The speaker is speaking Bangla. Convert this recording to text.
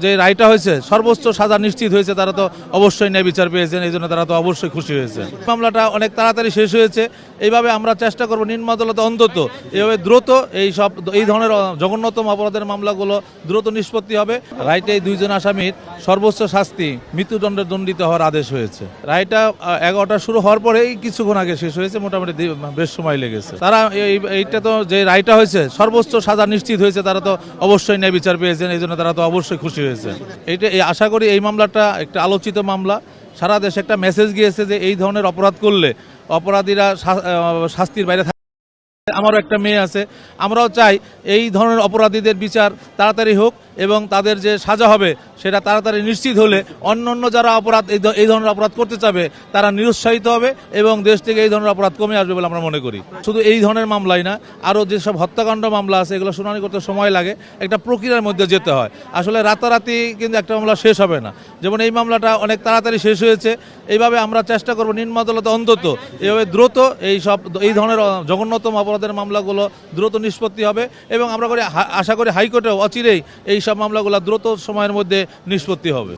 যে রায়টা হয়েছে সর্বোচ্চ সাজা নিশ্চিত হয়েছে, তারা তো অবশ্যই ন্যায় বিচার পেয়েছেন, এই জন্য তারা তো অবশ্যই খুশি হয়েছে। মামলাটা অনেক তাড়াতাড়ি শেষ হয়েছে। এইভাবে আমরা চেষ্টা করব নিম্ন আদালতে অন্তত এইভাবে দ্রুত এই ধরনের জঘন্যতম অপরাধের মামলাগুলো দ্রুত নিষ্পত্তি হবে। রায়টা এই দুইজন আসামির সর্বোচ্চ শাস্তি মৃত্যুদণ্ডে দণ্ডিত হওয়ার আদেশ হয়েছে। রায়টা 11টা শুরু হওয়ার পরেই কিছুক্ষণ আগে শেষ হয়েছে, মোটামুটি বেশ সময় লেগেছে। তারা এইটা তো যে রায়টা হয়েছে সর্বোচ্চ সাজা নিশ্চিত হয়েছে, তারা তো অবশ্যই ন্যায় বিচার পেয়েছেন, এই জন্য তারা তো অবশ্যই খুশি হয়েছে। আশা করি এই মামলাটা একটা আলোচিত মামলা, সারা দেশে একটা মেসেজ গিয়েছে যে এই ধরনের অপরাধ করলে অপরাধীরা শাস্তির বাইরে। আমারও একটা মেয়ে আছে, আমরাও চাই এই ধরনের অপরাধীদের বিচার তাড়াতাড়ি হোক এবং তাদের যে সাজা হবে সেটা তাড়াতাড়ি নিশ্চিত হলে অন্য যারা অপরাধ এই ধরনের অপরাধ করতে চাবে তারা নিরুৎসাহিত হবে এবং দেশ থেকে এই ধরনের অপরাধ কমে আসবে বলে আমরা মনে করি। শুধু এই ধরনের মামলাই না, আরও যেসব হত্যাকাণ্ড মামলা আছে এগুলো শুনানি করতে সময় লাগে, একটা প্রক্রিয়ার মধ্যে যেতে হয়। আসলে রাতারাতি কিন্তু একটা মামলা শেষ হবে না। যেমন এই মামলাটা অনেক তাড়াতাড়ি শেষ হয়েছে। এইভাবে আমরা চেষ্টা করব নিম্ন আদালতে অন্তত এইভাবে দ্রুত এই ধরনের জঘন্যতম অপরাধের মামলাগুলো দ্রুত নিষ্পত্তি হবে এবং আমরা আশা করি হাইকোর্টেও অচিরেই এই সব মামলাগুলো দ্রুত সময়ের মধ্যে নিষ্পত্তি হবে।